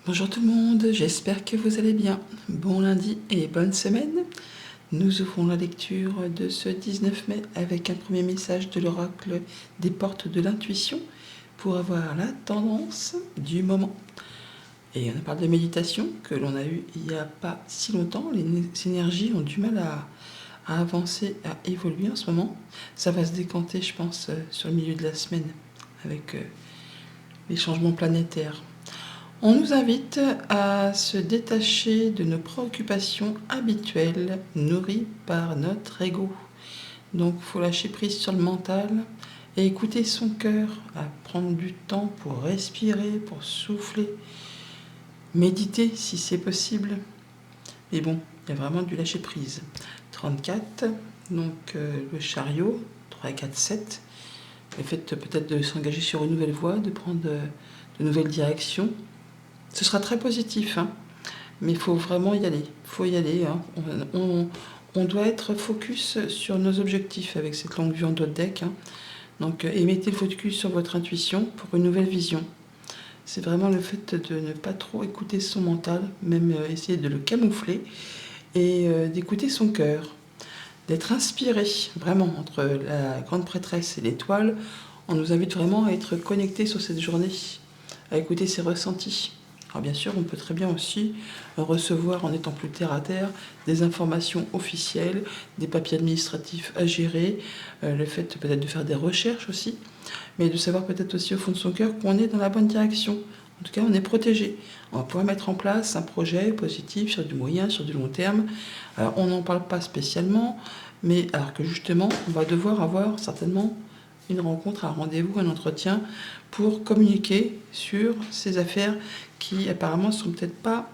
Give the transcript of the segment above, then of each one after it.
Bonjour tout le monde, j'espère que vous allez bien. Bon lundi et bonne semaine. Nous ouvrons la lecture de ce 19 mai avec un premier message de l'oracle des portes de l'intuition pour avoir la tendance du moment. Et on parle de méditation que l'on a eu il n'y a pas si longtemps. Les énergies ont du mal à avancer, à évoluer en ce moment. Ça va se décanter, je pense, sur le milieu de la semaine avec les changements planétaires. On nous invite à se détacher de nos préoccupations habituelles nourries par notre ego. Donc il faut lâcher prise sur le mental et écouter son cœur, à prendre du temps pour respirer, pour souffler, méditer si c'est possible. Mais bon, il y a vraiment du lâcher prise. 34, donc le chariot, 3, 4, 7. Le fait peut-être de s'engager sur une nouvelle voie, de prendre de nouvelles directions. Ce sera très positif, hein, mais il faut vraiment y aller. Il faut y aller. Hein. On doit être focus sur nos objectifs avec cette longue vue en dos de deck. Hein. Donc, et mettez le focus sur votre intuition pour une nouvelle vision. C'est vraiment le fait de ne pas trop écouter son mental, même essayer de le camoufler, et d'écouter son cœur, d'être inspiré, vraiment, entre la grande prêtresse et l'étoile. On nous invite vraiment à être connectés sur cette journée, à écouter ses ressentis. Alors bien sûr, on peut très bien aussi recevoir, en étant plus terre à terre, des informations officielles, des papiers administratifs à gérer, le fait peut-être de faire des recherches aussi, mais de savoir peut-être aussi au fond de son cœur qu'on est dans la bonne direction. En tout cas, on est protégé. On va pouvoir mettre en place un projet positif sur du moyen, sur du long terme. Alors, on n'en parle pas spécialement, mais alors que justement, on va devoir avoir certainement une rencontre, un rendez-vous, un entretien pour communiquer sur ces affaires qui apparemment sont peut-être pas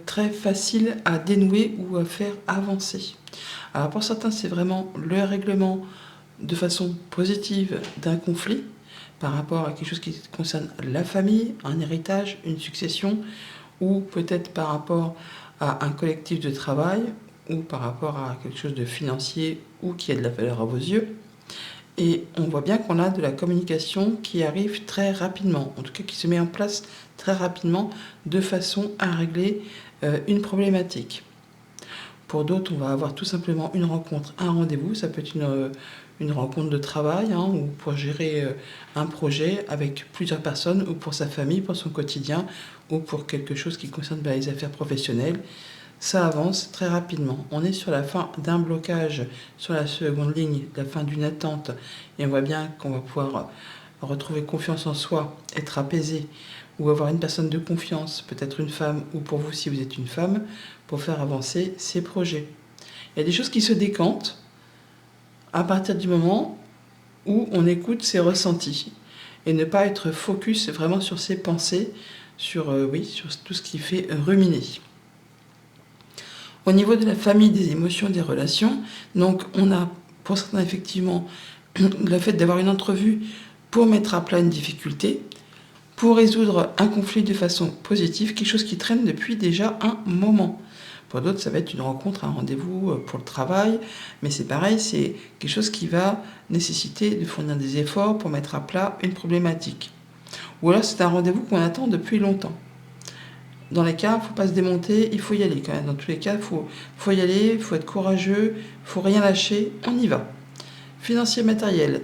très faciles à dénouer ou à faire avancer. Alors pour certains, c'est vraiment le règlement de façon positive d'un conflit par rapport à quelque chose qui concerne la famille, un héritage, une succession, ou peut-être par rapport à un collectif de travail, ou par rapport à quelque chose de financier ou qui a de la valeur à vos yeux. Et on voit bien qu'on a de la communication qui arrive très rapidement, en tout cas qui se met en place très rapidement de façon à régler une problématique. Pour d'autres, on va avoir tout simplement une rencontre, un rendez-vous. Ça peut être une rencontre de travail, hein, ou pour gérer un projet avec plusieurs personnes, ou pour sa famille, pour son quotidien, ou pour quelque chose qui concerne les affaires professionnelles. Ça avance très rapidement. On est sur la fin d'un blocage, sur la seconde ligne, la fin d'une attente. Et on voit bien qu'on va pouvoir retrouver confiance en soi, être apaisé, ou avoir une personne de confiance, peut-être une femme, ou pour vous si vous êtes une femme, pour faire avancer ces projets. Il y a des choses qui se décantent à partir du moment où on écoute ses ressentis et ne pas être focus vraiment sur ses pensées, sur tout ce qui fait ruminer. Au niveau de la famille, des émotions, des relations, donc on a pour certains effectivement le fait d'avoir une entrevue pour mettre à plat une difficulté, pour résoudre un conflit de façon positive, quelque chose qui traîne depuis déjà un moment. Pour d'autres, ça va être une rencontre, un rendez-vous pour le travail, mais c'est pareil, c'est quelque chose qui va nécessiter de fournir des efforts pour mettre à plat une problématique. Ou alors c'est un rendez-vous qu'on attend depuis longtemps. Dans les cas, il ne faut pas se démonter, il faut y aller quand même. Dans tous les cas, il faut y aller, il faut être courageux, il ne faut rien lâcher, on y va. Financier, matériel,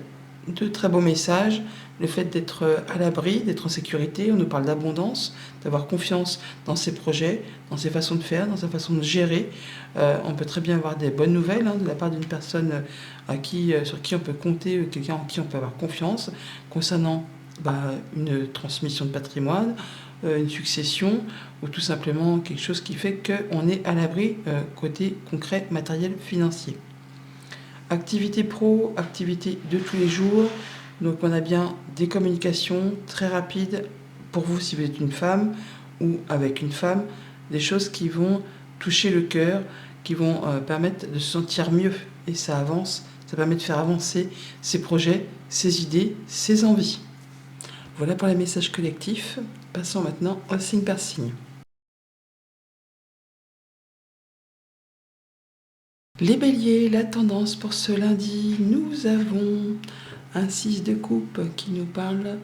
de très beaux messages. Le fait d'être à l'abri, d'être en sécurité, on nous parle d'abondance, d'avoir confiance dans ses projets, dans ses façons de faire, dans sa façon de gérer. On peut très bien avoir des bonnes nouvelles de la part d'une personne sur qui on peut compter, quelqu'un en qui on peut avoir confiance, concernant une transmission de patrimoine, une succession, ou tout simplement quelque chose qui fait qu'on est à l'abri côté concret, matériel, financier. Activité pro, activité de tous les jours. Donc on a bien des communications très rapides pour vous si vous êtes une femme ou avec une femme, des choses qui vont toucher le cœur, qui vont permettre de se sentir mieux. Et ça avance, ça permet de faire avancer ses projets, ses idées, ses envies. Voilà pour les messages collectifs. Passons maintenant au signe par signe. Les béliers, la tendance pour ce lundi, nous avons un 6 de coupe qui nous parle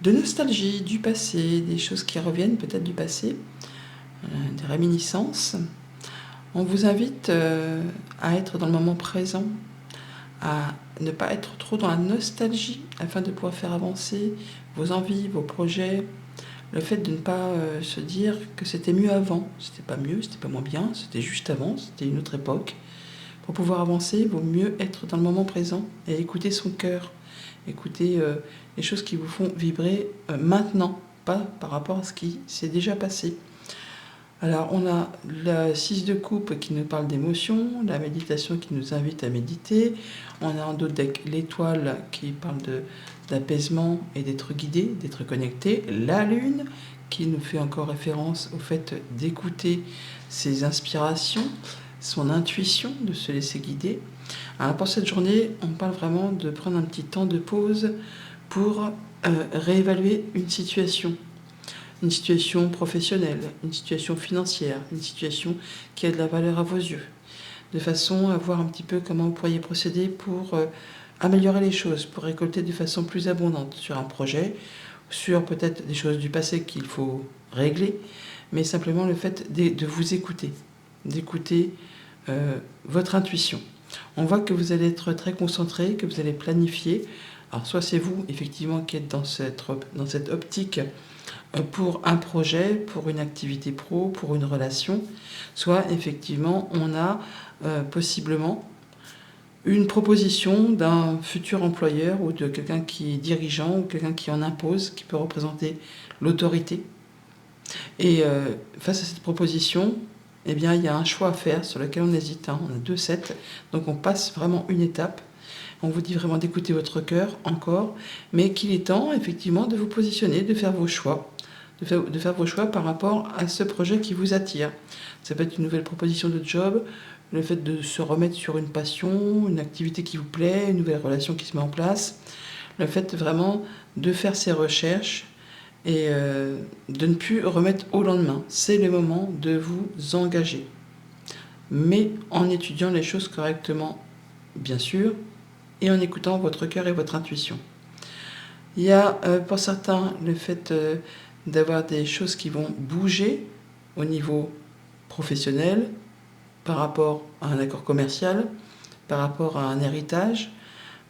de nostalgie du passé, des choses qui reviennent peut-être du passé, des réminiscences. On vous invite à être dans le moment présent, à ne pas être trop dans la nostalgie afin de pouvoir faire avancer vos envies, vos projets. Le fait de ne pas se dire que c'était mieux avant, c'était pas mieux, c'était pas moins bien, c'était juste avant, c'était une autre époque. Pour pouvoir avancer, il vaut mieux être dans le moment présent et écouter son cœur, écouter les choses qui vous font vibrer maintenant, pas par rapport à ce qui s'est déjà passé. Alors, on a la 6 de coupe qui nous parle d'émotion, la méditation qui nous invite à méditer. On a en d'autres deck l'étoile qui parle d'apaisement et d'être guidé, d'être connecté. La lune qui nous fait encore référence au fait d'écouter ses inspirations, son intuition, de se laisser guider. Alors, pour cette journée, on parle vraiment de prendre un petit temps de pause pour réévaluer une situation professionnelle, une situation financière, une situation qui a de la valeur à vos yeux, de façon à voir un petit peu comment vous pourriez procéder pour améliorer les choses, pour récolter de façon plus abondante sur un projet, sur peut-être des choses du passé qu'il faut régler, mais simplement le fait de vous écouter, d'écouter votre intuition. On voit que vous allez être très concentré, que vous allez planifier. Alors soit c'est vous effectivement qui êtes dans cette optique pour un projet, pour une activité pro, pour une relation, soit effectivement on a possiblement une proposition d'un futur employeur ou de quelqu'un qui est dirigeant ou quelqu'un qui en impose, qui peut représenter l'autorité. Et face à cette proposition, eh bien, il y a un choix à faire sur lequel on hésite. On a 2 sets, donc on passe vraiment une étape. On vous dit vraiment d'écouter votre cœur encore, mais qu'il est temps effectivement de vous positionner, de faire vos choix, de faire vos choix par rapport à ce projet qui vous attire. Ça peut être une nouvelle proposition de job, le fait de se remettre sur une passion, une activité qui vous plaît, une nouvelle relation qui se met en place, le fait vraiment de faire ses recherches et de ne plus remettre au lendemain. C'est le moment de vous engager, mais en étudiant les choses correctement, bien sûr, et en écoutant votre cœur et votre intuition. Il y a pour certains le fait d'avoir des choses qui vont bouger au niveau professionnel par rapport à un accord commercial, par rapport à un héritage.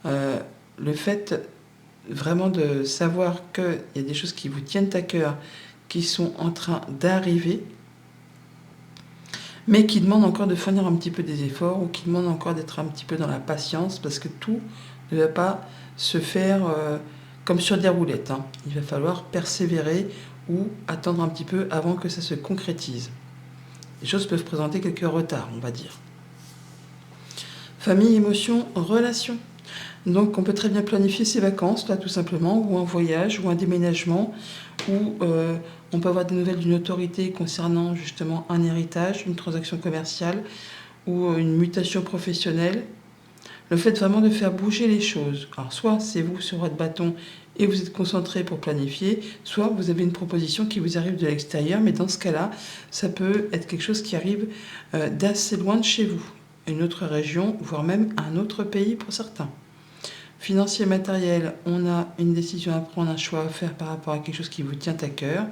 Le fait vraiment de savoir qu'il y a des choses qui vous tiennent à cœur, qui sont en train d'arriver, mais qui demandent encore de fournir un petit peu des efforts ou qui demandent encore d'être un petit peu dans la patience parce que tout ne va pas se faire comme sur des roulettes. Il va falloir persévérer ou attendre un petit peu avant que ça se concrétise. Les choses peuvent présenter quelques retards, on va dire. Famille, émotions, relations. Donc on peut très bien planifier ses vacances, là tout simplement, ou un voyage, ou un déménagement, ou on peut avoir des nouvelles d'une autorité concernant justement un héritage, une transaction commerciale, ou une mutation professionnelle. Le fait vraiment de faire bouger les choses. Alors soit c'est vous sur votre bâton et vous êtes concentré pour planifier, soit vous avez une proposition qui vous arrive de l'extérieur, mais dans ce cas-là, ça peut être quelque chose qui arrive d'assez loin de chez vous, une autre région, voire même un autre pays pour certains. Financier, matériel, on a une décision à prendre, un choix à faire par rapport à quelque chose qui vous tient à cœur.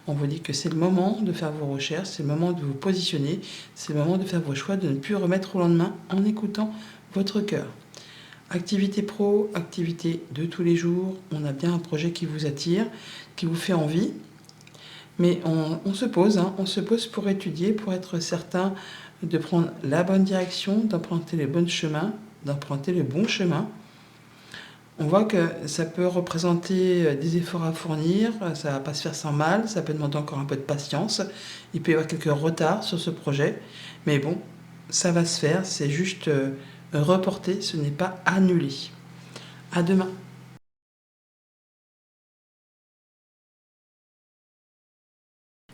On vous dit que c'est le moment de faire vos recherches, c'est le moment de vous positionner, c'est le moment de faire vos choix, de ne plus remettre au lendemain en écoutant votre cœur. Activité pro, activité de tous les jours, on a bien un projet qui vous attire, qui vous fait envie, mais on se pose, on se pose pour étudier, pour être certain de prendre la bonne direction, d'emprunter le bon chemin, d'emprunter le bon chemin. On voit que ça peut représenter des efforts à fournir, ça ne va pas se faire sans mal, ça peut demander encore un peu de patience, il peut y avoir quelques retards sur ce projet, mais bon, ça va se faire, c'est juste reporté, ce n'est pas annulé. À demain.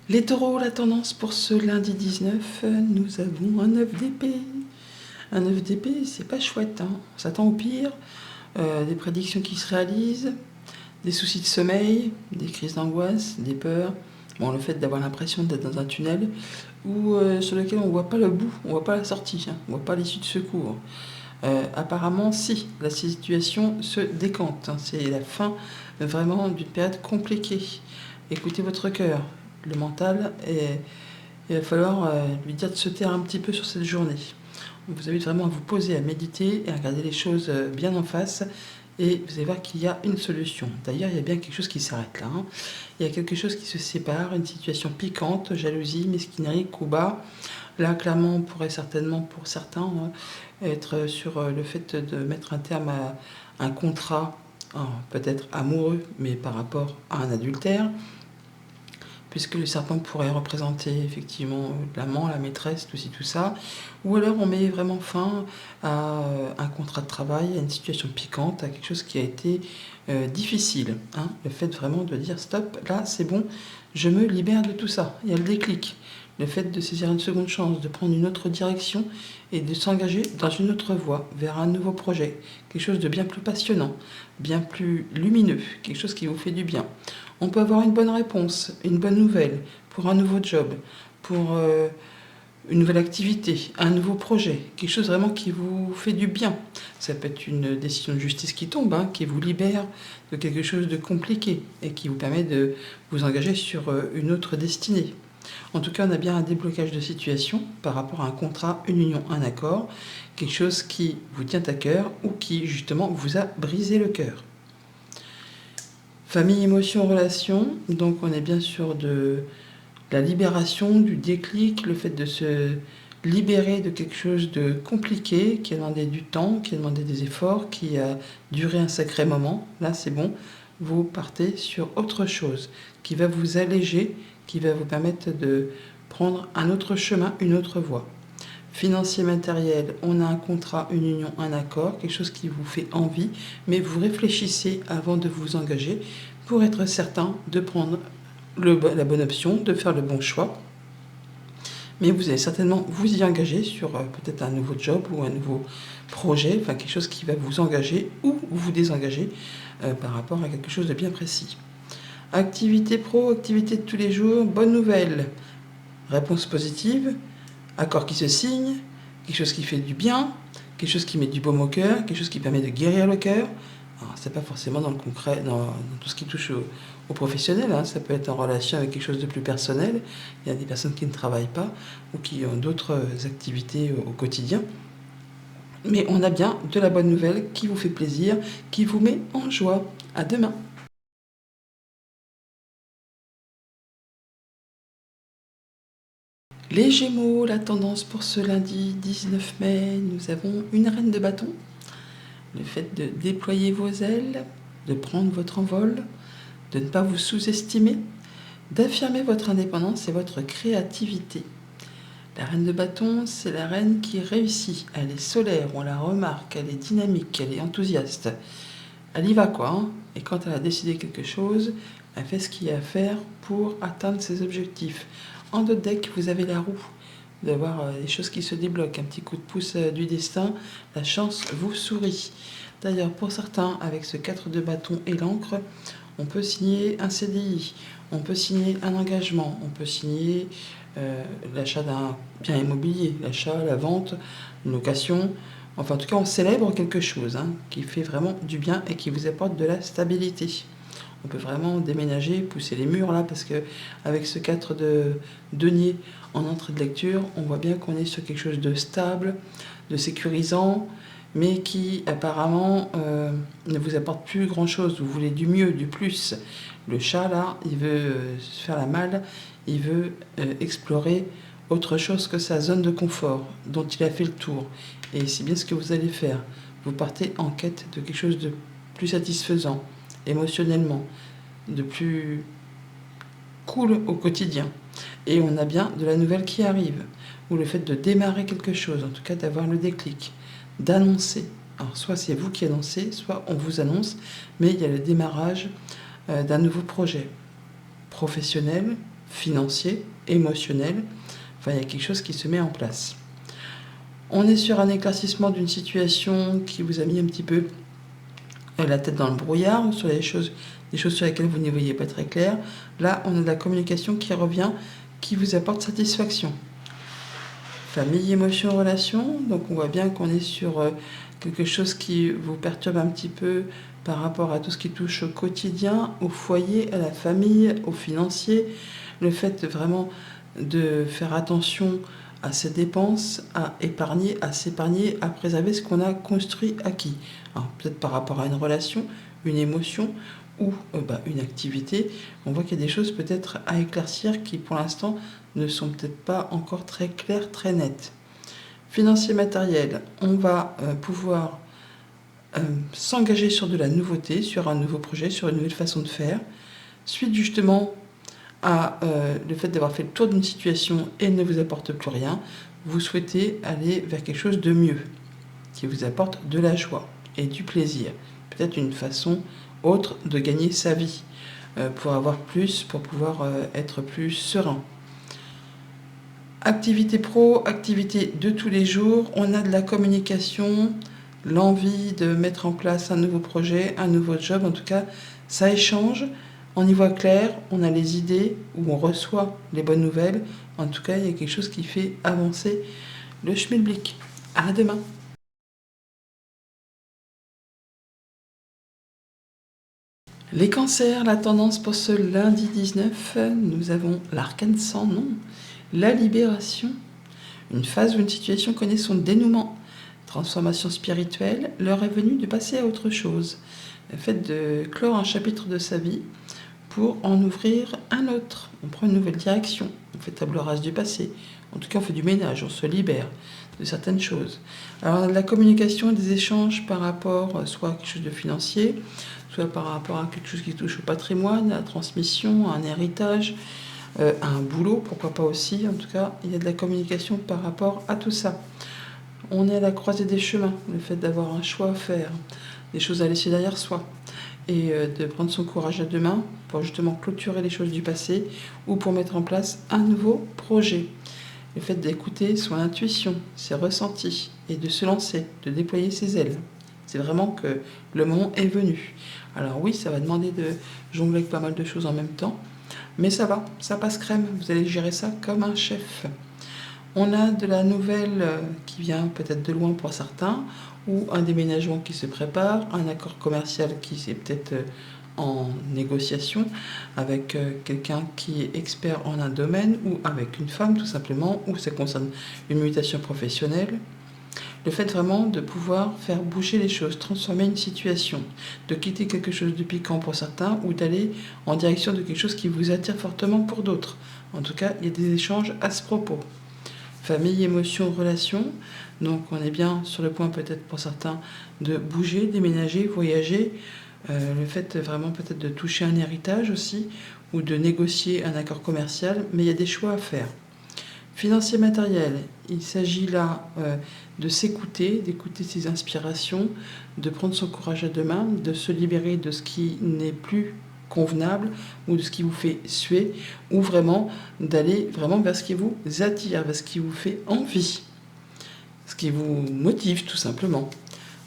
Les taureaux, la tendance pour ce lundi 19, nous avons un 9 d'épée. Un 9 d'épée, c'est pas chouette, on s'attend au pire. Des prédictions qui se réalisent, des soucis de sommeil, des crises d'angoisse, des peurs. Bon, le fait d'avoir l'impression d'être dans un tunnel ou sur lequel on ne voit pas le bout, on ne voit pas la sortie, on ne voit pas l'issue de secours. Apparemment, si, la situation se décante. C'est la fin vraiment d'une période compliquée. Écoutez votre cœur. Le mental, et il va falloir lui dire de se taire un petit peu sur cette journée. Vous invite vraiment à vous poser, à méditer et à regarder les choses bien en face. Et vous allez voir qu'il y a une solution. D'ailleurs, il y a bien quelque chose qui s'arrête là. Il y a quelque chose qui se sépare, une situation piquante, jalousie, mesquinerie, coup bas. Là, clairement, on pourrait certainement, pour certains, être sur le fait de mettre un terme à un contrat, peut-être amoureux, mais par rapport à un adultère, puisque le serpent pourrait représenter effectivement l'amant, la maîtresse, tout ci, tout ça. Ou alors on met vraiment fin à un contrat de travail, à une situation piquante, à quelque chose qui a été difficile. Le fait vraiment de dire stop, là c'est bon, je me libère de tout ça. Il y a le déclic. Le fait de saisir une seconde chance, de prendre une autre direction et de s'engager dans une autre voie, vers un nouveau projet. Quelque chose de bien plus passionnant, bien plus lumineux, quelque chose qui vous fait du bien. On peut avoir une bonne réponse, une bonne nouvelle pour un nouveau job, pour une nouvelle activité, un nouveau projet, quelque chose vraiment qui vous fait du bien. Ça peut être une décision de justice qui tombe, qui vous libère de quelque chose de compliqué et qui vous permet de vous engager sur une autre destinée. En tout cas, on a bien un déblocage de situation par rapport à un contrat, une union, un accord, quelque chose qui vous tient à cœur ou qui justement vous a brisé le cœur. Famille, émotion, relation, donc on est bien sûr de la libération, du déclic, le fait de se libérer de quelque chose de compliqué, qui a demandé du temps, qui a demandé des efforts, qui a duré un sacré moment. Là, c'est bon, vous partez sur autre chose, qui va vous alléger, qui va vous permettre de prendre un autre chemin, une autre voie. Financier, matériel, on a un contrat, une union, un accord, quelque chose qui vous fait envie, mais vous réfléchissez avant de vous engager pour être certain de prendre la bonne option, de faire le bon choix. Mais vous allez certainement vous y engager sur peut-être un nouveau job ou un nouveau projet, enfin quelque chose qui va vous engager ou vous désengager par rapport à quelque chose de bien précis. Activité pro, activité de tous les jours, bonne nouvelle, réponse positive, accord qui se signe, quelque chose qui fait du bien, quelque chose qui met du baume au cœur, quelque chose qui permet de guérir le cœur. C'est pas forcément dans le concret, dans tout ce qui touche au professionnel, ça peut être en relation avec quelque chose de plus personnel. Il y a des personnes qui ne travaillent pas ou qui ont d'autres activités au quotidien. Mais on a bien de la bonne nouvelle qui vous fait plaisir, qui vous met en joie. À demain. Les Gémeaux, la tendance pour ce lundi 19 mai, nous avons une reine de bâton. Le fait de déployer vos ailes, de prendre votre envol, de ne pas vous sous-estimer, d'affirmer votre indépendance et votre créativité. La reine de bâton, c'est la reine qui réussit. Elle est solaire, on la remarque, elle est dynamique, elle est enthousiaste. Elle y va quoi. Et quand elle a décidé quelque chose, elle fait ce qu'il y a à faire pour atteindre ses objectifs. En d'autres decks, vous avez la roue. Vous allez voir les choses qui se débloquent, un petit coup de pouce du destin, la chance vous sourit. D'ailleurs, pour certains, avec ce 4 de bâton et l'encre, on peut signer un CDI, on peut signer un engagement, on peut signer l'achat d'un bien immobilier, l'achat, la vente, une location. Enfin, en tout cas, on célèbre quelque chose qui fait vraiment du bien et qui vous apporte de la stabilité. On peut vraiment déménager, pousser les murs là, parce que avec ce 4 de denier en entrée de lecture, on voit bien qu'on est sur quelque chose de stable, de sécurisant, mais qui apparemment ne vous apporte plus grand chose. Vous voulez du mieux, du plus. Le chat là, il veut se faire la malle, il veut explorer autre chose que sa zone de confort, dont il a fait le tour. Et c'est bien ce que vous allez faire. Vous partez en quête de quelque chose de plus satisfaisant, émotionnellement, de plus cool au quotidien. Et on a bien de la nouvelle qui arrive, ou le fait de démarrer quelque chose, en tout cas d'avoir le déclic, d'annoncer. Alors soit c'est vous qui annoncez, soit on vous annonce, mais il y a le démarrage d'un nouveau projet, professionnel, financier, émotionnel. Enfin, il y a quelque chose qui se met en place. On est sur un éclaircissement d'une situation qui vous a mis un petit peu la tête dans le brouillard, sur des choses sur lesquelles vous n'y voyez pas très clair. Là, on a de la communication qui revient, qui vous apporte satisfaction. Famille, émotion, relation. Donc on voit bien qu'on est sur quelque chose qui vous perturbe un petit peu par rapport à tout ce qui touche au quotidien, au foyer, à la famille, au financier. Le fait vraiment de faire attention à ses dépenses, à épargner, à s'épargner, à préserver ce qu'on a construit, acquis. Alors peut-être par rapport à une relation, une émotion ou une activité, on voit qu'il y a des choses peut-être à éclaircir qui pour l'instant ne sont peut-être pas encore très claires, très nettes. Financier matériel, on va pouvoir s'engager sur de la nouveauté, sur un nouveau projet, sur une nouvelle façon de faire. Suite justement à le fait d'avoir fait le tour d'une situation et elle ne vous apporte plus rien, vous souhaitez aller vers quelque chose de mieux, qui vous apporte de la joie et du plaisir. Peut-être une façon autre de gagner sa vie, pour avoir plus, pour pouvoir être plus serein. Activité pro, activité de tous les jours, on a de la communication, l'envie de mettre en place un nouveau projet, un nouveau job, en tout cas ça échange, on y voit clair, on a les idées ou on reçoit les bonnes nouvelles, en tout cas il y a quelque chose qui fait avancer le schmilblick. À demain. Les cancers, la tendance pour ce lundi 19, nous avons l'arcane sans nom, la libération, une phase où une situation connaît son dénouement, transformation spirituelle, l'heure est venue de passer à autre chose, le fait de clore un chapitre de sa vie pour en ouvrir un autre, on prend une nouvelle direction, on fait table rase du passé, en tout cas on fait du ménage, on se libère de certaines choses. Alors la communication et des échanges par rapport soit à quelque chose de financier, soit par rapport à quelque chose qui touche au patrimoine, à la transmission, à un héritage, à un boulot, pourquoi pas aussi. En tout cas, il y a de la communication par rapport à tout ça. On est à la croisée des chemins, le fait d'avoir un choix à faire, des choses à laisser derrière soi, et de prendre son courage à deux mains pour justement clôturer les choses du passé ou pour mettre en place un nouveau projet. Le fait d'écouter son intuition, ses ressentis, et de se lancer, de déployer ses ailes. C'est vraiment que le moment est venu. Alors oui, ça va demander de jongler avec pas mal de choses en même temps, mais ça va, ça passe crème, vous allez gérer ça comme un chef. On a de la nouvelle qui vient peut-être de loin pour certains, ou un déménagement qui se prépare, un accord commercial qui est peut-être en négociation avec quelqu'un qui est expert en un domaine, ou avec une femme tout simplement, ou ça concerne une mutation professionnelle. Le fait vraiment de pouvoir faire bouger les choses, transformer une situation, de quitter quelque chose de piquant pour certains ou d'aller en direction de quelque chose qui vous attire fortement pour d'autres. En tout cas, il y a des échanges à ce propos. Famille, émotion, relation. Donc on est bien sur le point peut-être pour certains de bouger, déménager, voyager. Le fait vraiment peut-être de toucher un héritage aussi ou de négocier un accord commercial, mais il y a des choix à faire. Financier matériel, il s'agit là de s'écouter, d'écouter ses inspirations, de prendre son courage à deux mains, de se libérer de ce qui n'est plus convenable ou de ce qui vous fait suer, ou vraiment d'aller vraiment vers ce qui vous attire, vers ce qui vous fait envie, ce qui vous motive tout simplement.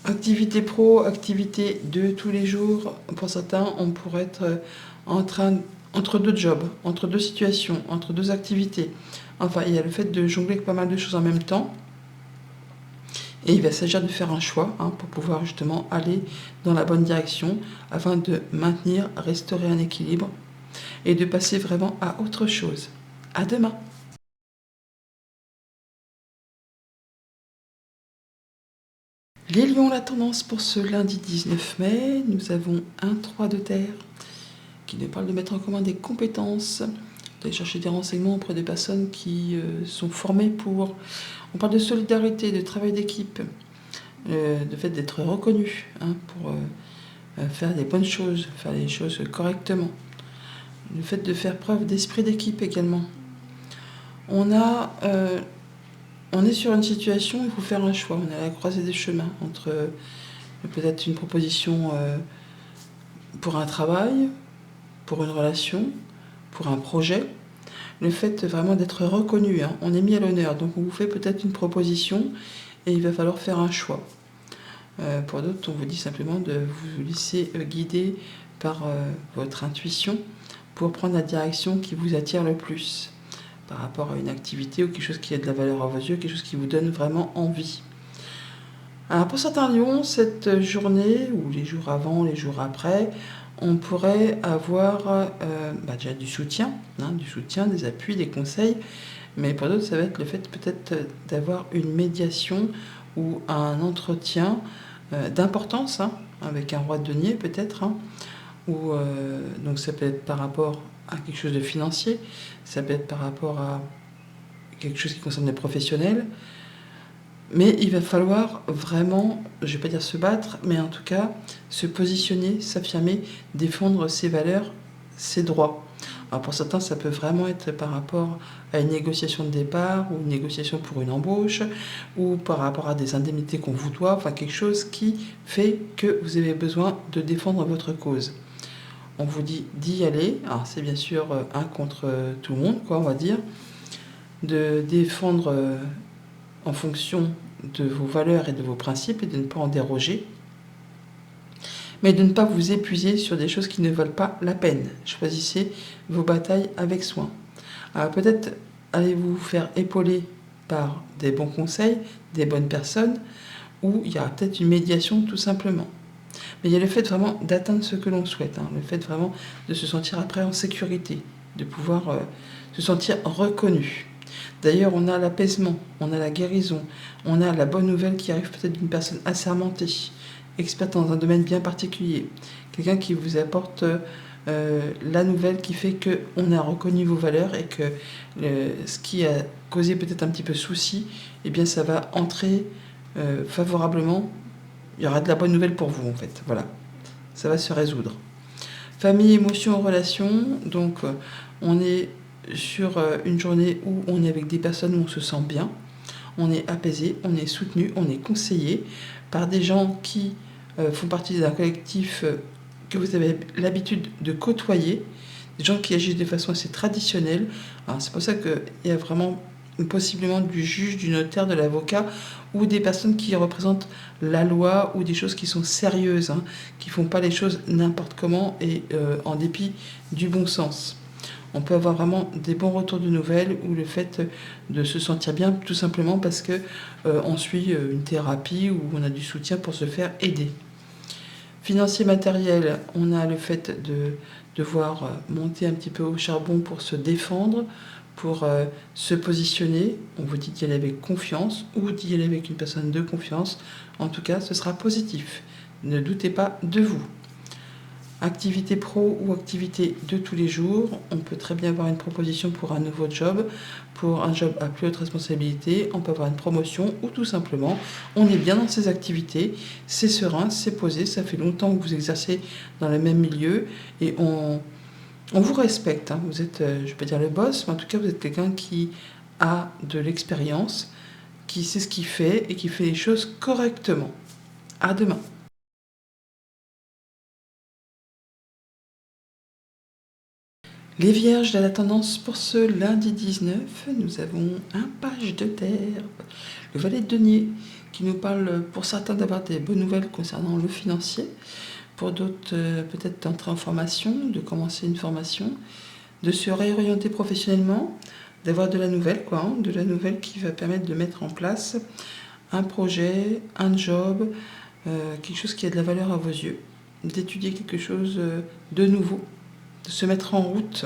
Activité pro, activité de tous les jours, pour certains on pourrait être entre deux jobs, entre deux situations, entre deux activités. Enfin, il y a le fait de jongler avec pas mal de choses en même temps. Et il va s'agir de faire un choix pour pouvoir justement aller dans la bonne direction afin de maintenir, restaurer un équilibre et de passer vraiment à autre chose. À demain. Les lions, la tendance pour ce lundi 19 mai, nous avons un 3 de terre qui nous parle de mettre en commun des compétences, d'aller chercher des renseignements auprès des personnes qui sont formées pour... On parle de solidarité, de travail d'équipe, de fait d'être reconnu pour faire des bonnes choses, faire les choses correctement. Le fait de faire preuve d'esprit d'équipe également. On est sur une situation où il faut faire un choix. On est à la croisée des chemins entre peut-être une proposition pour un travail, pour une relation, pour un projet. Le fait vraiment d'être reconnu, on est mis à l'honneur, donc on vous fait peut-être une proposition et il va falloir faire un choix. Pour d'autres, on vous dit simplement de vous laisser guider par votre intuition pour prendre la direction qui vous attire le plus. par rapport à une activité ou quelque chose qui a de la valeur à vos yeux, quelque chose qui vous donne vraiment envie. Alors pour certains lions, cette journée, ou les jours avant, les jours après, on pourrait avoir déjà du soutien, des appuis, des conseils, mais pour d'autres, ça va être le fait peut-être d'avoir une médiation ou un entretien d'importance, avec un roi de denier peut-être, ou donc ça peut être par rapport à quelque chose de financier, ça peut être par rapport à quelque chose qui concerne les professionnels, mais il va falloir vraiment, je ne vais pas dire se battre, mais en tout cas se positionner, s'affirmer, défendre ses valeurs, ses droits. Alors pour certains, ça peut vraiment être par rapport à une négociation de départ ou une négociation pour une embauche ou par rapport à des indemnités qu'on vous doit, enfin quelque chose qui fait que vous avez besoin de défendre votre cause. On vous dit d'y aller, alors c'est bien sûr un contre tout le monde, on va dire, de défendre en fonction de vos valeurs et de vos principes et de ne pas en déroger, mais de ne pas vous épuiser sur des choses qui ne valent pas la peine. Choisissez vos batailles avec soin. Alors peut-être allez-vous faire épauler par des bons conseils, des bonnes personnes, ou il y aura peut-être une médiation tout simplement. Mais il y a le fait vraiment d'atteindre ce que l'on souhaite, le fait vraiment de se sentir après en sécurité, de pouvoir se sentir reconnu. D'ailleurs, on a l'apaisement, on a la guérison, on a la bonne nouvelle qui arrive peut-être d'une personne assermentée, experte dans un domaine bien particulier, quelqu'un qui vous apporte la nouvelle qui fait qu'on a reconnu vos valeurs et que ce qui a causé peut-être un petit peu souci, eh bien ça va entrer favorablement. Il y aura de la bonne nouvelle pour vous en fait, voilà, ça va se résoudre. Famille, émotions, relations, donc on est sur une journée où on est avec des personnes où on se sent bien, on est apaisé, on est soutenu, on est conseillé par des gens qui font partie d'un collectif que vous avez l'habitude de côtoyer, des gens qui agissent de façon assez traditionnelle. Alors, c'est pour ça qu'il y a vraiment possiblement du juge, du notaire, de l'avocat, ou des personnes qui représentent la loi, ou des choses qui sont sérieuses, qui ne font pas les choses n'importe comment et en dépit du bon sens. On peut avoir vraiment des bons retours de nouvelles ou le fait de se sentir bien tout simplement parce que on suit une thérapie ou on a du soutien pour se faire aider. Financier matériel, on a le fait de devoir monter un petit peu au charbon pour se défendre, pour se positionner. On vous dit d'y aller avec confiance ou d'y aller avec une personne de confiance. En tout cas, ce sera positif. Ne doutez pas de vous. Activité pro ou activité de tous les jours, on peut très bien avoir une proposition pour un nouveau job, pour un job à plus haute responsabilité, on peut avoir une promotion ou tout simplement on est bien dans ces activités, c'est serein, c'est posé, ça fait longtemps que vous exercez dans le même milieu et on vous respecte. Vous êtes, je ne vais pas dire le boss, mais en tout cas vous êtes quelqu'un qui a de l'expérience, qui sait ce qu'il fait et qui fait les choses correctement. À demain. Les Vierges de la tendance pour ce lundi 19, nous avons un page de terre, le valet de denier, qui nous parle pour certains d'avoir des bonnes nouvelles concernant le financier, pour d'autres peut-être d'entrer en formation, de commencer une formation, de se réorienter professionnellement, d'avoir de la nouvelle, de la nouvelle qui va permettre de mettre en place un projet, un job, quelque chose qui a de la valeur à vos yeux, d'étudier quelque chose de nouveau, de se mettre en route.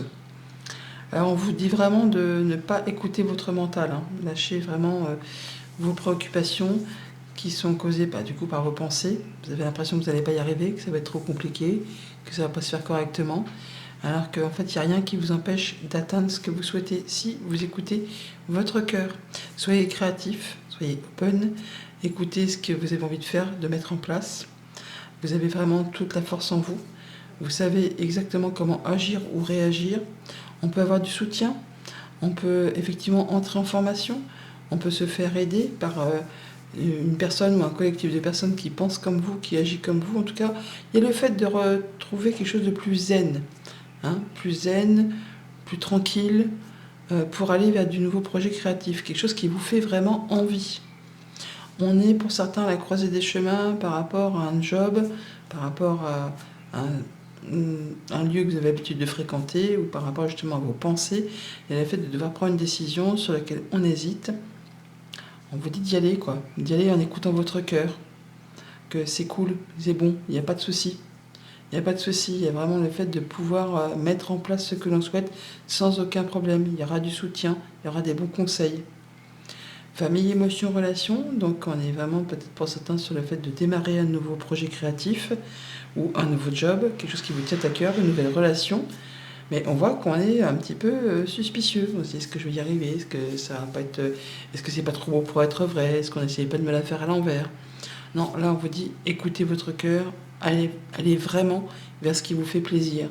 Alors on vous dit vraiment de ne pas écouter votre mental, lâchez vraiment vos préoccupations qui sont causées du coup par vos pensées. Vous avez l'impression que vous n'allez pas y arriver, que ça va être trop compliqué, que ça ne va pas se faire correctement, alors qu'en fait il n'y a rien qui vous empêche d'atteindre ce que vous souhaitez si vous écoutez votre cœur. Soyez créatif, soyez open, écoutez ce que vous avez envie de faire, de mettre en place. Vous avez vraiment toute la force en vous. Vous savez exactement comment agir ou réagir. On peut avoir du soutien, on peut effectivement entrer en formation, on peut se faire aider par une personne ou un collectif de personnes qui pensent comme vous, qui agit comme vous. En tout cas, il y a le fait de retrouver quelque chose de plus zen, plus tranquille, pour aller vers du nouveau projet créatif, quelque chose qui vous fait vraiment envie. On est pour certains à la croisée des chemins par rapport à un job, par rapport à un lieu que vous avez l'habitude de fréquenter ou par rapport justement à vos pensées et le fait de devoir prendre une décision sur laquelle on hésite. On vous dit d'y aller, quoi. D'y aller en écoutant votre cœur. Que c'est cool, c'est bon, il n'y a pas de souci. Il n'y a pas de souci, il y a vraiment le fait de pouvoir mettre en place ce que l'on souhaite sans aucun problème. Il y aura du soutien, il y aura des bons conseils. Famille, émotion, relation, donc on est vraiment peut-être pour certains sur le fait de démarrer un nouveau projet créatif ou un nouveau job, quelque chose qui vous tient à cœur, une nouvelle relation. Mais on voit qu'on est un petit peu suspicieux. On se dit, est-ce que je vais y arriver? Est-ce que ça va pas être... Est-ce que c'est pas trop beau pour être vrai? Est-ce qu'on n'essaye pas de me la faire à l'envers? Non, là on vous dit, écoutez votre cœur, allez vraiment vers ce qui vous fait plaisir.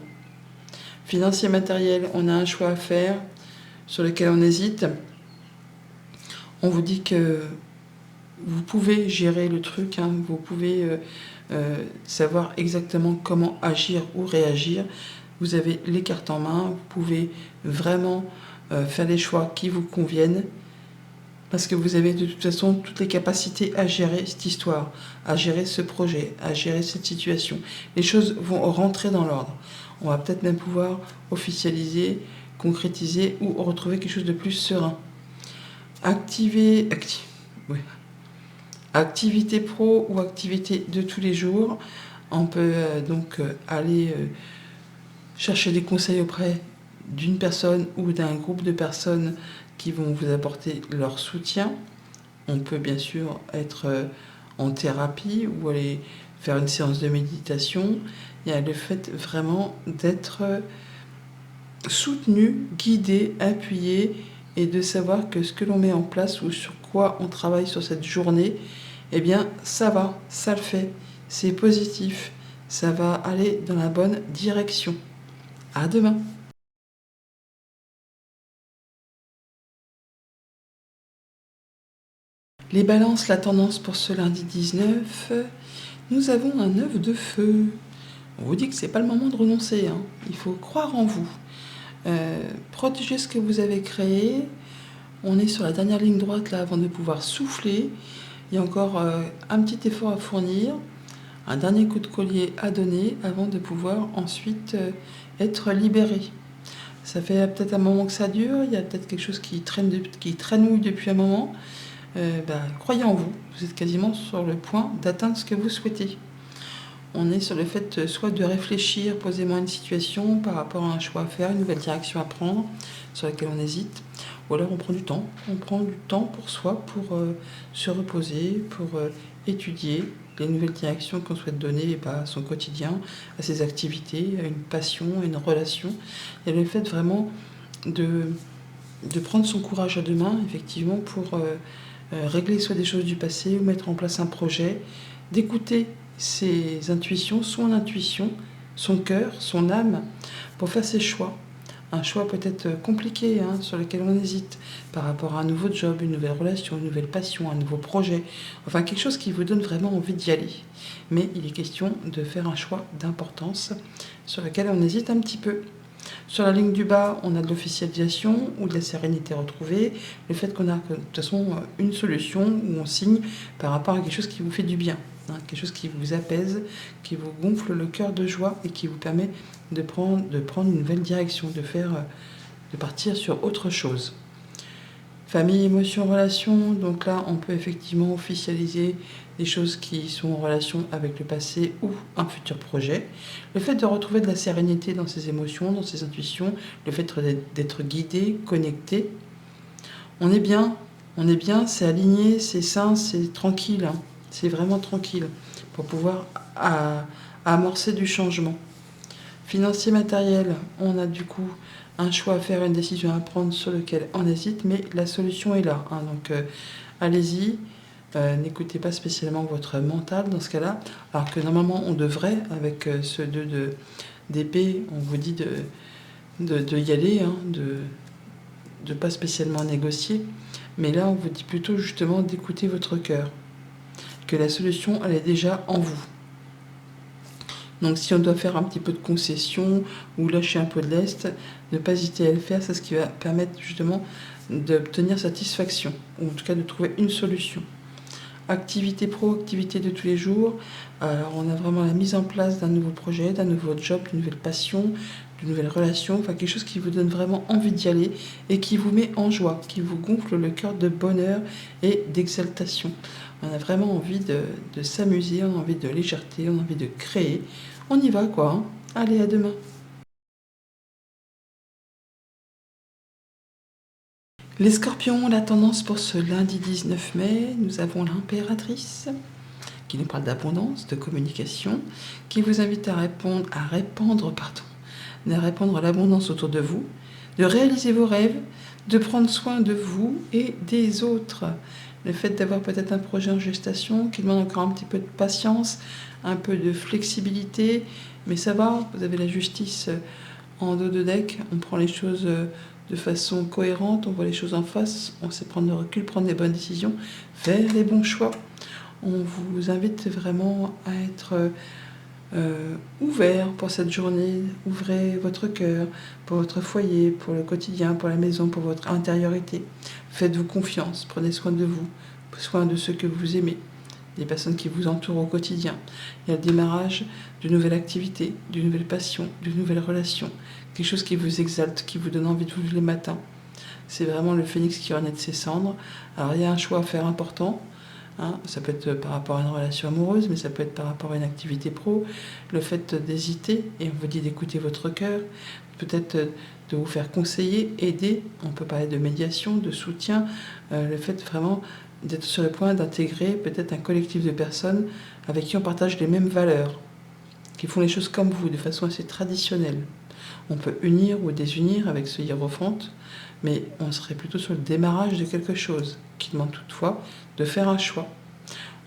Financier, matériel, on a un choix à faire sur lequel on hésite. On vous dit que vous pouvez gérer le truc, hein, vous pouvez savoir exactement comment agir ou réagir. Vous avez les cartes en main, vous pouvez vraiment faire les choix qui vous conviennent parce que vous avez de toute façon toutes les capacités à gérer cette histoire, à gérer ce projet, à gérer cette situation. Les choses vont rentrer dans l'ordre. On va peut-être même pouvoir officialiser, concrétiser ou retrouver quelque chose de plus serein. Activité pro ou activité de tous les jours. On peut donc aller chercher des conseils auprès d'une personne ou d'un groupe de personnes qui vont vous apporter leur soutien. On peut bien sûr être en thérapie ou aller faire une séance de méditation. Il y a le fait vraiment d'être soutenu, guidé, appuyé et de savoir que ce que l'on met en place ou sur quoi on travaille sur cette journée, eh bien ça va, ça le fait, c'est positif, ça va aller dans la bonne direction. À demain. Les balances, la tendance pour ce lundi 19, nous avons un œuf de feu. On vous dit que c'est pas le moment de renoncer, hein. Il faut croire en vous. Protégez ce que vous avez créé. On est sur la dernière ligne droite là avant de pouvoir souffler. Il y a encore un petit effort à fournir, un dernier coup de collier à donner avant de pouvoir ensuite être libéré. Ça fait peut-être un moment que ça dure, il y a peut-être quelque chose qui traînouille depuis un moment. Croyez en vous, vous êtes quasiment sur le point d'atteindre ce que vous souhaitez. On est sur le fait soit de réfléchir posément à une situation par rapport à un choix à faire, une nouvelle direction à prendre sur laquelle on hésite, ou alors on prend du temps. On prend du temps pour soi, pour se reposer, pour étudier les nouvelles directions qu'on souhaite donner à son quotidien, à ses activités, à une passion, à une relation. Et le fait vraiment de prendre son courage à deux mains, effectivement, pour régler soit des choses du passé ou mettre en place un projet, d'écouter ses intuitions, son intuition, son cœur, son âme, pour faire ses choix. Un choix peut-être compliqué, hein, sur lequel on hésite, par rapport à un nouveau job, une nouvelle relation, une nouvelle passion, un nouveau projet. Enfin, quelque chose qui vous donne vraiment envie d'y aller. Mais il est question de faire un choix d'importance sur lequel on hésite un petit peu. Sur la ligne du bas, on a de l'officialisation ou de la sérénité retrouvée. Le fait qu'on a de toute façon une solution où on signe par rapport à quelque chose qui vous fait du bien. Quelque chose qui vous apaise, qui vous gonfle le cœur de joie et qui vous permet de prendre une nouvelle direction, de partir sur autre chose. Famille, émotion, relation, donc là on peut effectivement officialiser des choses qui sont en relation avec le passé ou un futur projet. Le fait de retrouver de la sérénité dans ses émotions, dans ses intuitions, le fait d'être guidé, connecté. On est bien, c'est aligné, c'est sain, c'est tranquille, hein. C'est vraiment tranquille pour pouvoir amorcer du changement. Financier, matériel, on a du coup un choix à faire, une décision à prendre sur lequel on hésite, mais la solution est là, hein. Donc allez-y, n'écoutez pas spécialement votre mental dans ce cas-là, alors que normalement on devrait, avec ce 2 d'épée, on vous dit de y aller, hein, de pas spécialement négocier, mais là on vous dit plutôt justement d'écouter votre cœur, que la solution elle est déjà en vous. Donc si on doit faire un petit peu de concession ou lâcher un peu de lest, ne pas hésiter à le faire, c'est ce qui va permettre justement d'obtenir satisfaction, ou en tout cas de trouver une solution. Activité pro, activité de tous les jours. Alors on a vraiment la mise en place d'un nouveau projet, d'un nouveau job, d'une nouvelle passion, d'une nouvelle relation, enfin quelque chose qui vous donne vraiment envie d'y aller et qui vous met en joie, qui vous gonfle le cœur de bonheur et d'exaltation. On a vraiment envie de s'amuser, on a envie de légèreté, on a envie de créer. On y va quoi, hein. Allez, à demain. Les scorpions, la tendance pour ce lundi 19 mai, nous avons l'impératrice qui nous parle d'abondance, de communication, qui vous invite à répandre l'abondance autour de vous, de réaliser vos rêves, de prendre soin de vous et des autres. Le fait d'avoir peut-être un projet en gestation qui demande encore un petit peu de patience, un peu de flexibilité, mais ça va, vous avez la justice en dos de deck, on prend les choses de façon cohérente, on voit les choses en face, on sait prendre le recul, prendre les bonnes décisions, faire les bons choix. On vous invite vraiment à être ouvert pour cette journée. Ouvrez votre cœur pour votre foyer, pour le quotidien, pour la maison, pour votre intériorité. Faites-vous confiance, prenez soin de vous, soin de ceux que vous aimez, des personnes qui vous entourent au quotidien. Il y a le démarrage d'une nouvelle activité, d'une nouvelle passion, d'une nouvelle relation, quelque chose qui vous exalte, qui vous donne envie de vous lever le matin. C'est vraiment le phénix qui renaît de ses cendres. Alors il y a un choix à faire important. Hein, ça peut être par rapport à une relation amoureuse, mais ça peut être par rapport à une activité pro. Le fait d'hésiter, et on vous dit d'écouter votre cœur, peut-être de vous faire conseiller, aider. On peut parler de médiation, de soutien. Le fait vraiment d'être sur le point d'intégrer peut-être un collectif de personnes avec qui on partage les mêmes valeurs, qui font les choses comme vous, de façon assez traditionnelle. On peut unir ou désunir avec ce hiérophante, mais on serait plutôt sur le démarrage de quelque chose, qui demande toutefois de faire un choix.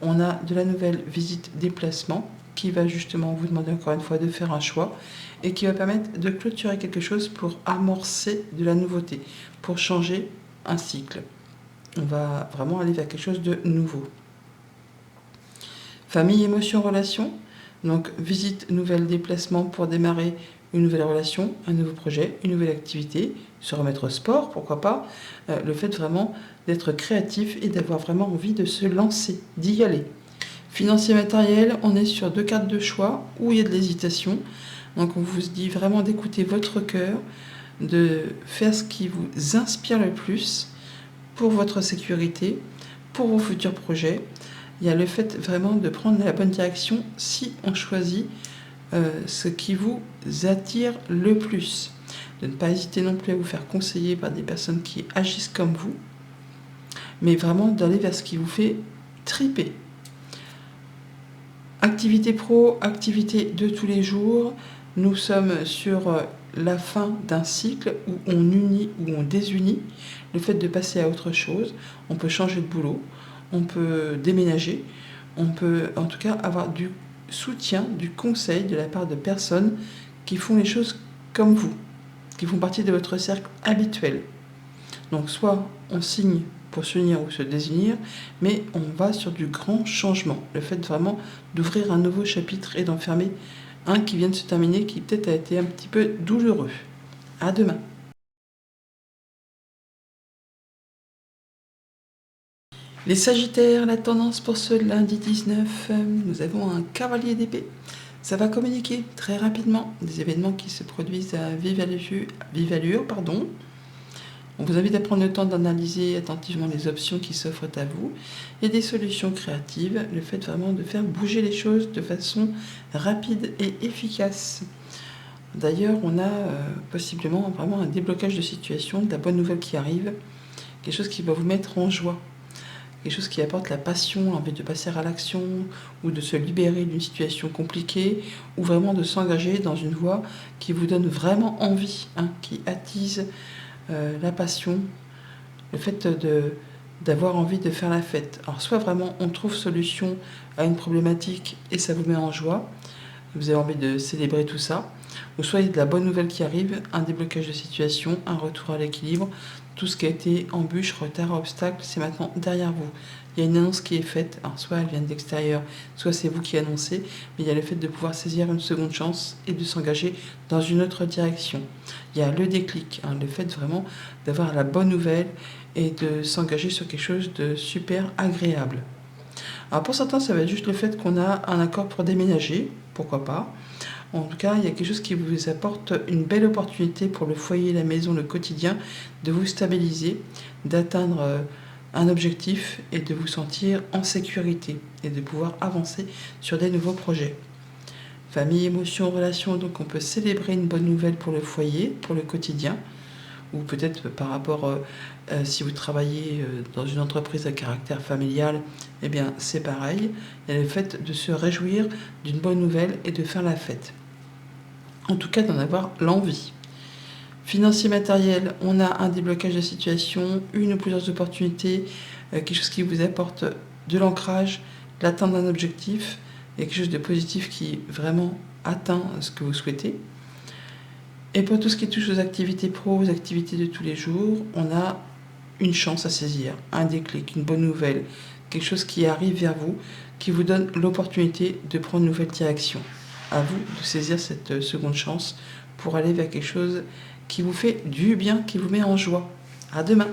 On a de la nouvelle visite déplacement, qui va justement vous demander encore une fois de faire un choix, et qui va permettre de clôturer quelque chose pour amorcer de la nouveauté, pour changer un cycle. On va vraiment aller vers quelque chose de nouveau. Famille, émotion, relation. Donc visite, nouvelle déplacement pour démarrer une nouvelle relation, un nouveau projet, une nouvelle activité, se remettre au sport, pourquoi pas. Le fait vraiment d'être créatif et d'avoir vraiment envie de se lancer, d'y aller. Financier, matériel, on est sur 2 cartes de choix où il y a de l'hésitation. Donc on vous dit vraiment d'écouter votre cœur, de faire ce qui vous inspire le plus pour votre sécurité, pour vos futurs projets. Il y a le fait vraiment de prendre la bonne direction si on choisit ce qui vous attire le plus. De ne pas hésiter non plus à vous faire conseiller par des personnes qui agissent comme vous, mais vraiment d'aller vers ce qui vous fait triper. Activité pro, activité de tous les jours. Nous sommes sur la fin d'un cycle où on unit, où on désunit. Le fait de passer à autre chose, on peut changer de boulot, on peut déménager, on peut en tout cas avoir du soutien, du conseil de la part de personnes qui font les choses comme vous, qui font partie de votre cercle habituel. Donc soit on signe pour s'unir ou se désunir, mais on va sur du grand changement. Le fait vraiment d'ouvrir un nouveau chapitre et d'enfermer un qui vient de se terminer, qui peut-être a été un petit peu douloureux. À demain. Les Sagittaires, la tendance pour ce lundi 19, nous avons un cavalier d'épée. Ça va communiquer très rapidement, des événements qui se produisent à vive allure. On vous invite à prendre le temps d'analyser attentivement les options qui s'offrent à vous et des solutions créatives, le fait vraiment de faire bouger les choses de façon rapide et efficace. D'ailleurs, on a possiblement vraiment un déblocage de situation, de la bonne nouvelle qui arrive, quelque chose qui va vous mettre en joie. Quelque chose qui apporte la passion, l'envie de passer à l'action, ou de se libérer d'une situation compliquée, ou vraiment de s'engager dans une voie qui vous donne vraiment envie, qui attise la passion, le fait d'avoir envie de faire la fête. Alors soit vraiment on trouve solution à une problématique et ça vous met en joie, vous avez envie de célébrer tout ça, ou soit il y a de la bonne nouvelle qui arrive, un déblocage de situation, un retour à l'équilibre. Tout ce qui a été embûche, retard, obstacle, c'est maintenant derrière vous. Il y a une annonce qui est faite, alors soit elle vient de l'extérieur, soit c'est vous qui annoncez, mais il y a le fait de pouvoir saisir une seconde chance et de s'engager dans une autre direction. Il y a le déclic, le fait vraiment d'avoir la bonne nouvelle et de s'engager sur quelque chose de super agréable. Alors pour certains, ça va être juste le fait qu'on a un accord pour déménager, pourquoi pas. En tout cas, il y a quelque chose qui vous apporte une belle opportunité pour le foyer, la maison, le quotidien, de vous stabiliser, d'atteindre un objectif et de vous sentir en sécurité et de pouvoir avancer sur des nouveaux projets. Famille, émotions, relations, donc on peut célébrer une bonne nouvelle pour le foyer, pour le quotidien, ou peut-être par rapport, si vous travaillez dans une entreprise à caractère familial, eh bien c'est pareil. Il y a le fait de se réjouir d'une bonne nouvelle et de faire la fête. En tout cas, d'en avoir l'envie. Financier matériel, on a un déblocage de situation, une ou plusieurs opportunités, quelque chose qui vous apporte de l'ancrage, l'atteinte d'un objectif, et quelque chose de positif qui vraiment atteint ce que vous souhaitez. Et pour tout ce qui touche aux activités pro, aux activités de tous les jours, on a une chance à saisir, un déclic, une bonne nouvelle, quelque chose qui arrive vers vous, qui vous donne l'opportunité de prendre une nouvelle direction. À vous de saisir cette seconde chance pour aller vers quelque chose qui vous fait du bien, qui vous met en joie. À demain.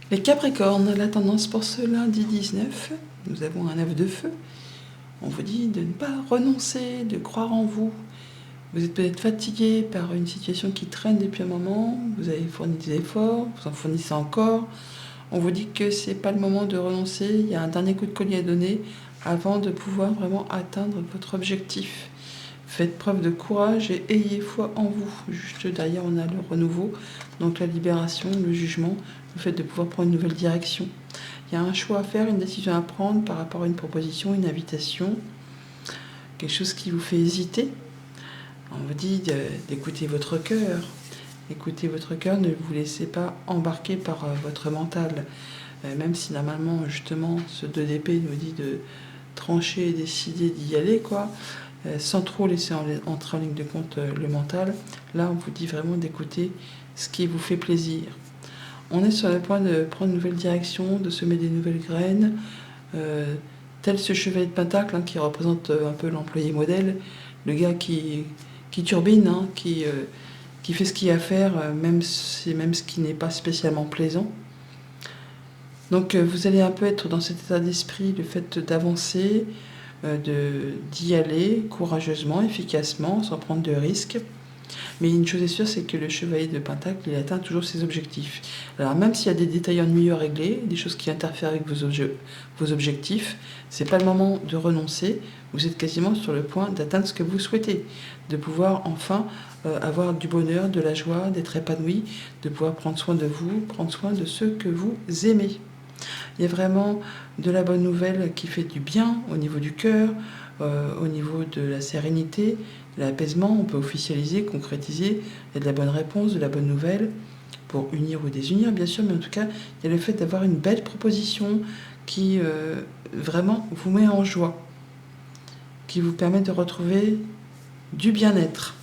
Les Capricornes, la tendance pour ce lundi 19, nous avons un œuf de feu. On vous dit de ne pas renoncer, de croire en vous. Vous êtes peut-être fatigué par une situation qui traîne depuis un moment, vous avez fourni des efforts, vous en fournissez encore. On vous dit que c'est pas le moment de renoncer, il y a un dernier coup de collier à donner avant de pouvoir vraiment atteindre votre objectif. Faites preuve de courage et ayez foi en vous. Juste derrière, on a le renouveau, donc la libération, le jugement, le fait de pouvoir prendre une nouvelle direction. Il y a un choix à faire, une décision à prendre par rapport à une proposition, une invitation, quelque chose qui vous fait hésiter. On vous dit d'écouter votre cœur. Écoutez votre cœur, ne vous laissez pas embarquer par votre mental. Même si normalement, justement, ce 2 d'épée nous dit de trancher et décider d'y aller, quoi. Sans trop laisser entrer en ligne de compte le mental. Là, on vous dit vraiment d'écouter ce qui vous fait plaisir. On est sur le point de prendre une nouvelle direction, de semer des nouvelles graines, tel ce chevalier de Pentacle qui représente un peu l'employé modèle, le gars qui turbine, qui fait ce qu'il y a à faire, même ce qui n'est pas spécialement plaisant. Donc vous allez un peu être dans cet état d'esprit, le fait d'avancer, d'y aller courageusement, efficacement, sans prendre de risques. Mais une chose est sûre, c'est que le chevalier de Pentacle, il atteint toujours ses objectifs. Alors même s'il y a des détails ennuyeux à régler, des choses qui interfèrent avec vos objectifs, c'est pas le moment de renoncer. Vous êtes quasiment sur le point d'atteindre ce que vous souhaitez, de pouvoir enfin avoir du bonheur, de la joie, d'être épanoui, de pouvoir prendre soin de vous, prendre soin de ceux que vous aimez. Il y a vraiment de la bonne nouvelle qui fait du bien au niveau du cœur, au niveau de la sérénité, de l'apaisement. On peut officialiser, concrétiser. Il y a de la bonne réponse, de la bonne nouvelle, pour unir ou désunir, bien sûr, mais en tout cas, il y a le fait d'avoir une belle proposition qui vraiment vous met en joie, qui vous permet de retrouver du bien-être.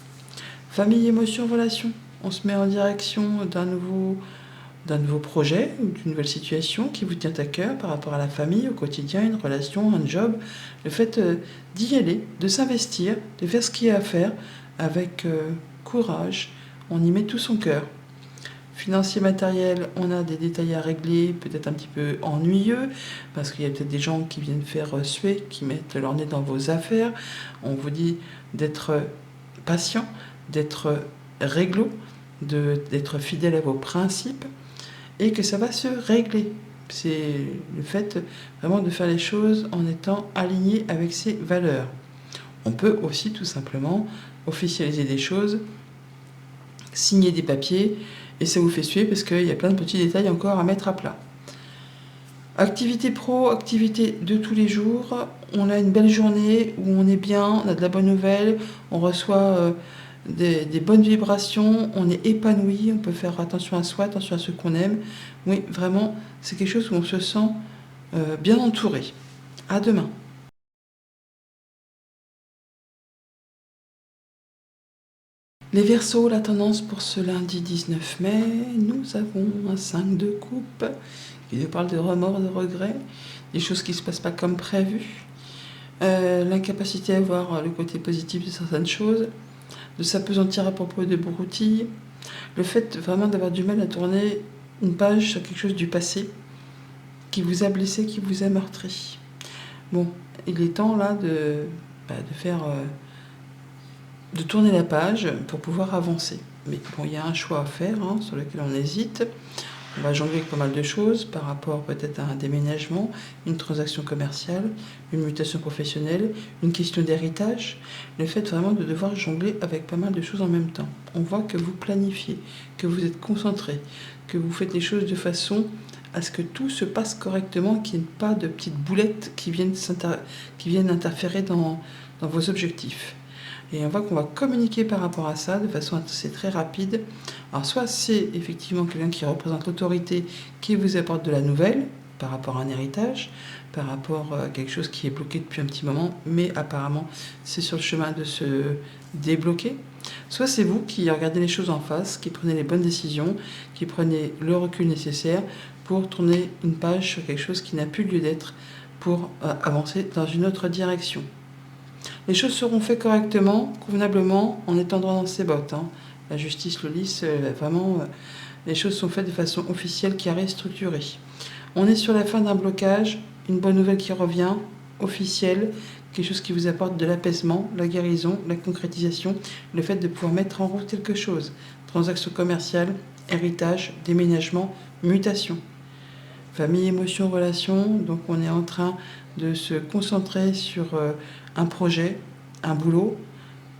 Famille, émotions, relations. On se met en direction d'un nouveau projet ou d'une nouvelle situation qui vous tient à cœur par rapport à la famille, au quotidien, une relation, un job. Le fait d'y aller, de s'investir, de faire ce qu'il y a à faire avec courage, on y met tout son cœur. Financier, matériel, on a des détails à régler, peut-être un petit peu ennuyeux, parce qu'il y a peut-être des gens qui viennent faire suer, qui mettent leur nez dans vos affaires. On vous dit d'être patient, d'être réglo, d'être fidèle à vos principes, et que ça va se régler. C'est le fait vraiment de faire les choses en étant aligné avec ses valeurs. On peut aussi tout simplement officialiser des choses, signer des papiers, et ça vous fait suer parce qu'il y a plein de petits détails encore à mettre à plat. Activité pro, activité de tous les jours. On a une belle journée où on est bien, on a de la bonne nouvelle, on reçoit des bonnes vibrations, on est épanoui, on peut faire attention à soi, attention à ce qu'on aime. Oui, vraiment, c'est quelque chose où on se sent bien entouré. À demain. Les Verseaux, la tendance pour ce lundi 19 mai, nous avons un 5 de coupe qui nous parle de remords, de regrets, des choses qui ne se passent pas comme prévu, l'incapacité à voir le côté positif de certaines choses, de s'apesantir à propos de broutilles, le fait vraiment d'avoir du mal à tourner une page sur quelque chose du passé qui vous a blessé, qui vous a meurtri. Bon, il est temps là de tourner la page pour pouvoir avancer. Mais bon, il y a un choix à faire sur lequel on hésite. On va jongler avec pas mal de choses par rapport peut-être à un déménagement, une transaction commerciale, une mutation professionnelle, une question d'héritage. Le fait vraiment de devoir jongler avec pas mal de choses en même temps. On voit que vous planifiez, que vous êtes concentré, que vous faites les choses de façon à ce que tout se passe correctement, qu'il n'y ait pas de petites boulettes qui viennent interférer dans vos objectifs. Et on voit qu'on va communiquer par rapport à ça de façon assez très rapide. Alors soit c'est effectivement quelqu'un qui représente l'autorité qui vous apporte de la nouvelle par rapport à un héritage, par rapport à quelque chose qui est bloqué depuis un petit moment, mais apparemment c'est sur le chemin de se débloquer. Soit c'est vous qui regardez les choses en face, qui prenez les bonnes décisions, qui prenez le recul nécessaire pour tourner une page sur quelque chose qui n'a plus lieu d'être pour avancer dans une autre direction. Les choses seront faites correctement, convenablement, en étant droit dans ses bottes. La justice le lisse, vraiment, les choses sont faites de façon officielle, carrée, structurée. On est sur la fin d'un blocage, une bonne nouvelle qui revient, officielle, quelque chose qui vous apporte de l'apaisement, la guérison, la concrétisation, le fait de pouvoir mettre en route quelque chose. Transaction commerciale, héritage, déménagement, mutation. Famille, émotion, relation, donc on est en train de se concentrer sur un projet, un boulot,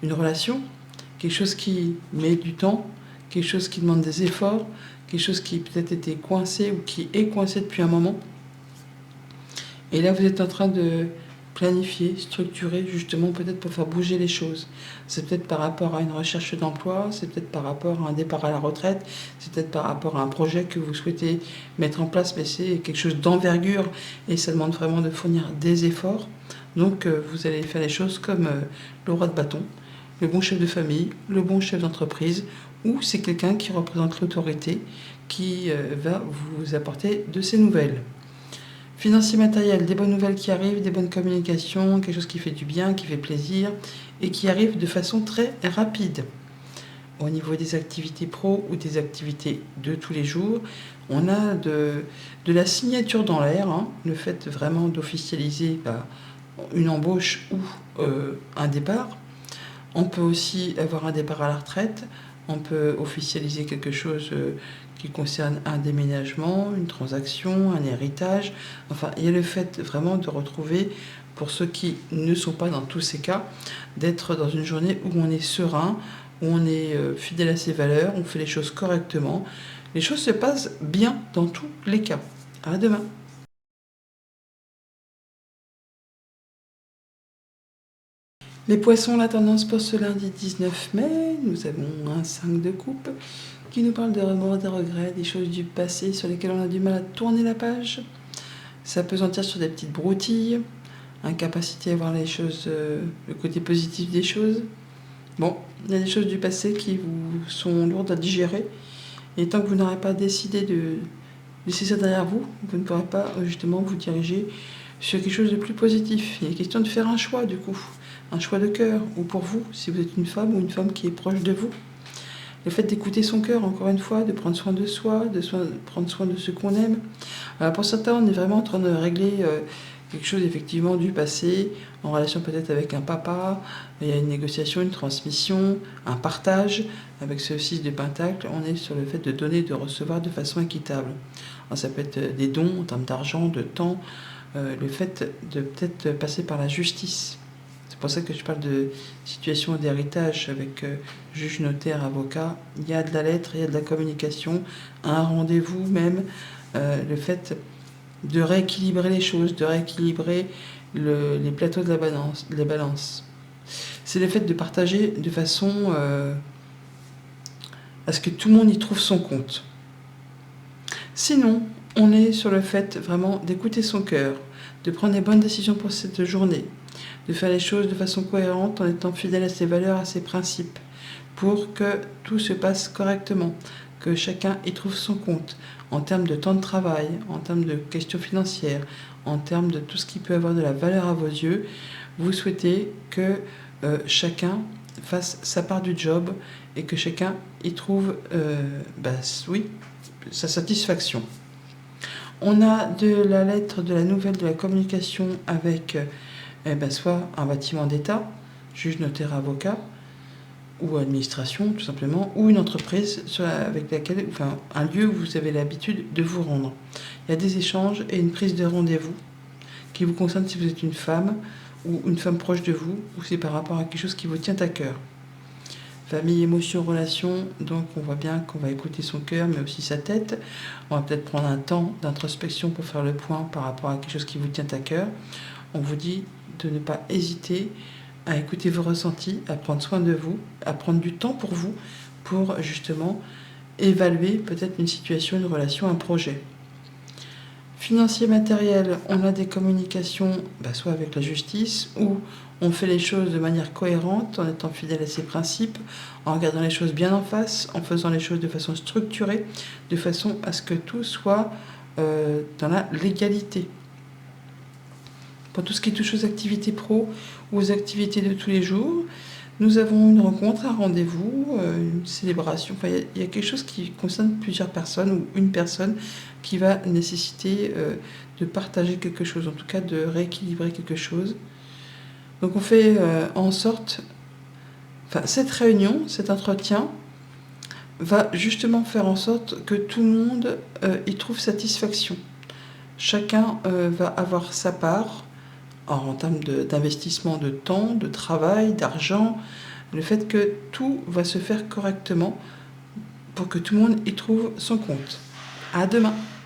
une relation, quelque chose qui met du temps, quelque chose qui demande des efforts, quelque chose qui peut-être était coincé ou qui est coincé depuis un moment. Et là, vous êtes en train de planifier, structurer, justement, peut-être pour faire bouger les choses. C'est peut-être par rapport à une recherche d'emploi, c'est peut-être par rapport à un départ à la retraite, c'est peut-être par rapport à un projet que vous souhaitez mettre en place, mais c'est quelque chose d'envergure et ça demande vraiment de fournir des efforts. Donc, vous allez faire les choses comme le roi de bâton, le bon chef de famille, le bon chef d'entreprise, ou c'est quelqu'un qui représente l'autorité qui va vous apporter de ces nouvelles. Financier, matériel, des bonnes nouvelles qui arrivent, des bonnes communications, quelque chose qui fait du bien, qui fait plaisir et qui arrive de façon très rapide. Au niveau des activités pro ou des activités de tous les jours, on a de la signature dans l'air, le fait vraiment d'officialiser une embauche ou un départ. On peut aussi avoir un départ à la retraite, on peut officialiser quelque chose qui concerne un déménagement, une transaction, un héritage. Enfin, il y a le fait vraiment de retrouver, pour ceux qui ne sont pas dans tous ces cas, d'être dans une journée où on est serein, où on est fidèle à ses valeurs, on fait les choses correctement. Les choses se passent bien dans tous les cas. À demain. Les poissons, la tendance pour ce lundi 19 mai, nous avons un 5 de coupe qui nous parle de remords, des regrets, des choses du passé sur lesquelles on a du mal à tourner la page. Ça peut sentir sur des petites broutilles, incapacité à voir les choses, le côté positif des choses. Bon, il y a des choses du passé qui vous sont lourdes à digérer. Et tant que vous n'aurez pas décidé de laisser ça derrière vous, vous ne pourrez pas justement vous diriger sur quelque chose de plus positif. Il est question de faire un choix du coup, un choix de cœur, ou pour vous, si vous êtes une femme ou une femme qui est proche de vous. Le fait d'écouter son cœur, encore une fois, de prendre soin de soi, prendre soin de ceux qu'on aime. Pour certains, on est vraiment en train de régler quelque chose effectivement du passé, en relation peut-être avec un papa. Il y a une négociation, une transmission, un partage. Avec ce 6 de Pentacle, on est sur le fait de donner, de recevoir de façon équitable. Alors, ça peut être des dons en termes d'argent, de temps, le fait de peut-être passer par la justice. C'est pour ça que je parle de situation d'héritage avec juge, notaire, avocat. Il y a de la lettre, il y a de la communication, un rendez-vous même, le fait de rééquilibrer les choses, de rééquilibrer les plateaux de la balance. C'est le fait de partager de façon à ce que tout le monde y trouve son compte. Sinon, on est sur le fait vraiment d'écouter son cœur, de prendre les bonnes décisions pour cette journée, de faire les choses de façon cohérente en étant fidèle à ses valeurs, à ses principes, pour que tout se passe correctement, que chacun y trouve son compte, en termes de temps de travail, en termes de questions financières, en termes de tout ce qui peut avoir de la valeur à vos yeux. Vous souhaitez que chacun fasse sa part du job et que chacun y trouve oui, sa satisfaction. On a de la lettre de la nouvelle de la communication avec soit un bâtiment d'État, juge, notaire, avocat, ou administration tout simplement, ou une entreprise avec laquelle, un lieu où vous avez l'habitude de vous rendre. Il y a des échanges et une prise de rendez-vous qui vous concerne si vous êtes une femme ou une femme proche de vous, ou c'est par rapport à quelque chose qui vous tient à cœur. Famille, émotions, relations, donc on voit bien qu'on va écouter son cœur, mais aussi sa tête. On va peut-être prendre un temps d'introspection pour faire le point par rapport à quelque chose qui vous tient à cœur. On vous dit de ne pas hésiter à écouter vos ressentis, à prendre soin de vous, à prendre du temps pour vous, pour justement évaluer peut-être une situation, une relation, un projet. Financier, matériel, on a des communications, soit avec la justice, où on fait les choses de manière cohérente, en étant fidèle à ses principes, en regardant les choses bien en face, en faisant les choses de façon structurée, de façon à ce que tout soit dans la légalité. Pour tout ce qui touche aux activités pro ou aux activités de tous les jours, nous avons une rencontre, un rendez-vous, une célébration. Il y a quelque chose qui concerne plusieurs personnes ou une personne qui va nécessiter de partager quelque chose, en tout cas de rééquilibrer quelque chose. Donc on fait en sorte... cette réunion, cet entretien, va justement faire en sorte que tout le monde y trouve satisfaction. Chacun va avoir sa part en termes d'investissement de temps, de travail, d'argent, le fait que tout va se faire correctement pour que tout le monde y trouve son compte. À demain.